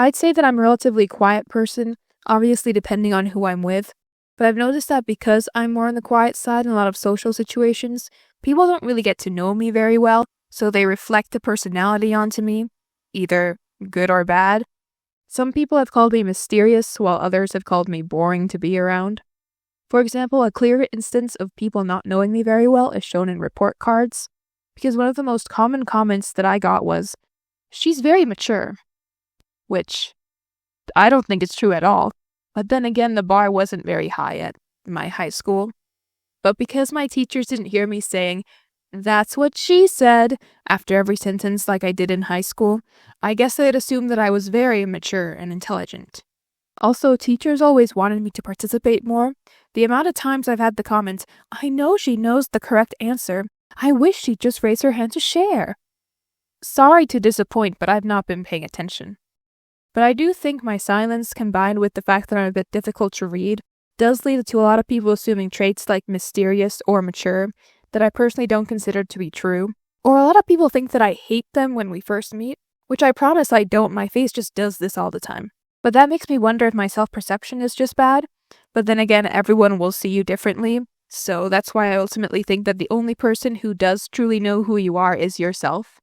I'd say that I'm a relatively quiet person, obviously depending on who I'm with, but I've noticed that because I'm more on the quiet side in a lot of social situations, people don't really get to know me very well, so they reflect a personality onto me, either good or bad. Some people have called me mysterious, while others have called me boring to be around. For example, a clear instance of people not knowing me very well is shown in report cards, because one of the most common comments that I got was, "She's very mature," which I don't think is true at all. But then again, the bar wasn't very high at my high school. But because my teachers didn't hear me saying, "That's what she said," after every sentence like I did in high school, I guess they'd assume that I was very mature and intelligent. Also, teachers always wanted me to participate more. The amount of times I've had the comment, "I know she knows the correct answer. I wish she'd just raise her hand to share." Sorry to disappoint, but I've not been paying attention. But I do think my silence, combined with the fact that I'm a bit difficult to read, does lead to a lot of people assuming traits like mysterious or mature that I personally don't consider to be true. Or a lot of people think that I hate them when we first meet, which I promise I don't. My face just does this all the time. But that makes me wonder if my self-perception is just bad. But then again, everyone will see you differently, so that's why I ultimately think that the only person who does truly know who you are is yourself.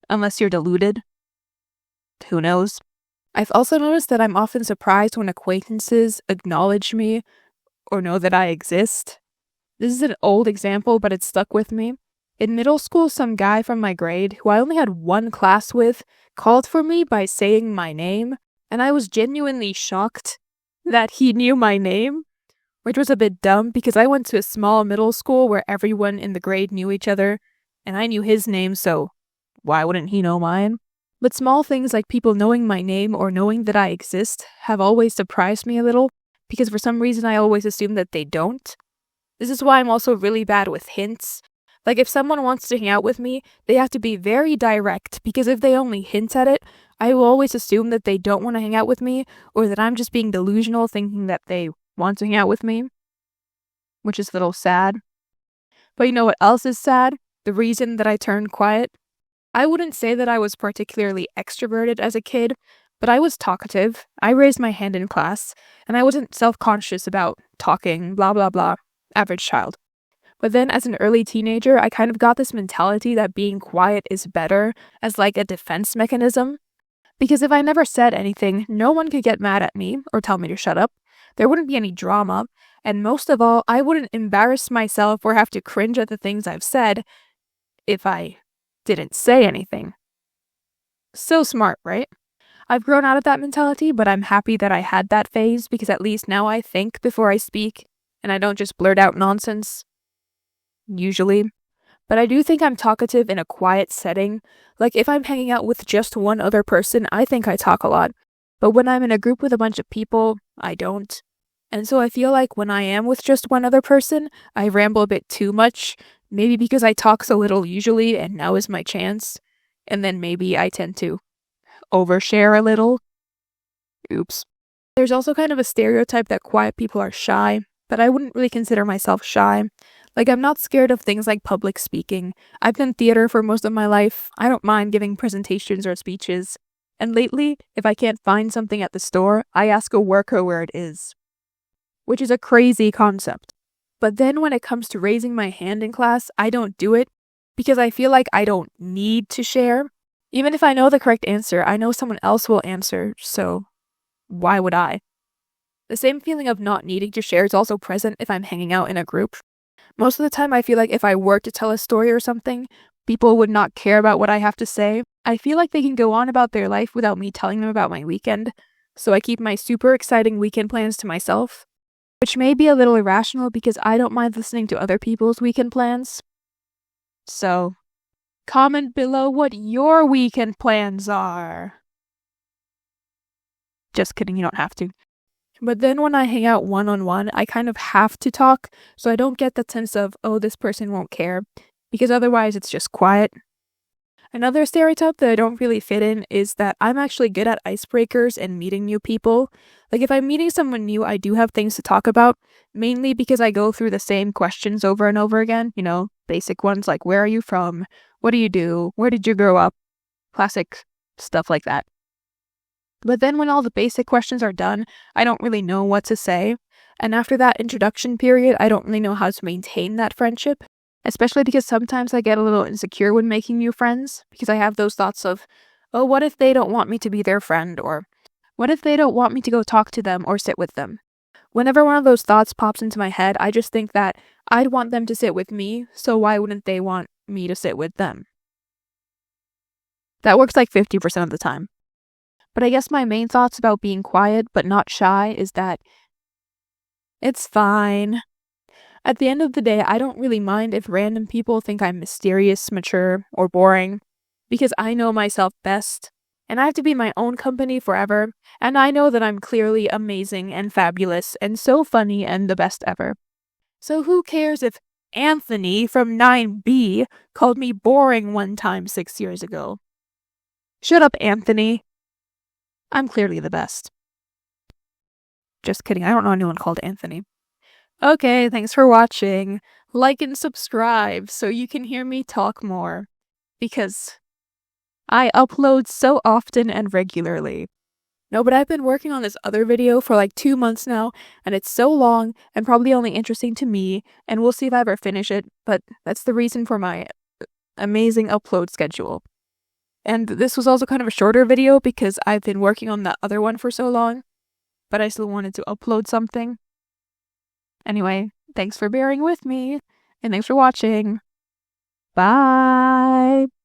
Unless you're deluded. Who knows? I've also noticed that I'm often surprised when acquaintances acknowledge me or know that I exist. This is an old example, but it stuck with me. In middle school, some guy from my grade, who I only had one class with, called for me by saying my name, and I was genuinely shocked that he knew my name, which was a bit dumb because I went to a small middle school where everyone in the grade knew each other, and I knew his name, so why wouldn't he know mine? But small things like people knowing my name or knowing that I exist have always surprised me a little, because for some reason I always assume that they don't. This is why I'm also really bad with hints. Like if someone wants to hang out with me, they have to be very direct, because if they only hint at it, I will always assume that they don't want to hang out with me, or that I'm just being delusional thinking that they want to hang out with me, which is a little sad. But you know what else is sad? The reason that I turned quiet. I wouldn't say that I was particularly extroverted as a kid, but I was talkative. I raised my hand in class, and I wasn't self-conscious about talking, blah blah blah, average child. But then as an early teenager, I kind of got this mentality that being quiet is better as like a defense mechanism. Because if I never said anything, no one could get mad at me or tell me to shut up. There wouldn't be any drama, and most of all, I wouldn't embarrass myself or have to cringe at the things I've said if I didn't say anything. So smart, right? I've grown out of that mentality, but I'm happy that I had that phase because at least now I think before I speak, and I don't just blurt out nonsense. Usually. But I do think I'm talkative in a quiet setting. Like if I'm hanging out with just one other person, I think I talk a lot. But when I'm in a group with a bunch of people, I don't. And so I feel like when I am with just one other person, I ramble a bit too much. Maybe because I talk so little usually, and now is my chance. And then maybe I tend to overshare a little. Oops. There's also kind of a stereotype that quiet people are shy, but I wouldn't really consider myself shy. Like, I'm not scared of things like public speaking. I've done theater for most of my life. I don't mind giving presentations or speeches. And lately, if I can't find something at the store, I ask a worker where it is. Which is a crazy concept. But then when it comes to raising my hand in class, I don't do it because I feel like I don't need to share. Even if I know the correct answer, I know someone else will answer, so why would I? The same feeling of not needing to share is also present if I'm hanging out in a group. Most of the time I feel like if I were to tell a story or something, people would not care about what I have to say. I feel like they can go on about their life without me telling them about my weekend, so I keep my super exciting weekend plans to myself. Which may be a little irrational because I don't mind listening to other people's weekend plans. So, comment below what your weekend plans are. Just kidding, you don't have to. But then when I hang out one-on-one, I kind of have to talk, so I don't get that sense of, oh, this person won't care, because otherwise it's just quiet. Another stereotype that I don't really fit in is that I'm actually good at icebreakers and meeting new people. Like if I'm meeting someone new, I do have things to talk about, mainly because I go through the same questions over and over again, basic ones like where are you from, what do you do, where did you grow up, classic stuff like that. But then when all the basic questions are done, I don't really know what to say. And after that introduction period, I don't really know how to maintain that friendship, especially because sometimes I get a little insecure when making new friends, because I have those thoughts of, oh, what if they don't want me to be their friend, or what if they don't want me to go talk to them or sit with them? Whenever one of those thoughts pops into my head, I just think that I'd want them to sit with me, so why wouldn't they want me to sit with them? That works like 50% of the time. But I guess my main thoughts about being quiet but not shy is that it's fine. At the end of the day, I don't really mind if random people think I'm mysterious, mature, or boring, because I know myself best, and I have to be my own company forever, and I know that I'm clearly amazing and fabulous and so funny and the best ever. So who cares if Anthony from 9B called me boring one time 6 years ago? Shut up, Anthony. I'm clearly the best. Just kidding, I don't know anyone called Anthony. Okay, thanks for watching. Like and subscribe so you can hear me talk more, because I upload so often and regularly. No, but I've been working on this other video for like 2 months now, and it's so long and probably only interesting to me, and we'll see if I ever finish it, but that's the reason for my amazing upload schedule. And this was also kind of a shorter video because I've been working on that other one for so long, but I still wanted to upload something. Anyway, thanks for bearing with me, and thanks for watching. Bye!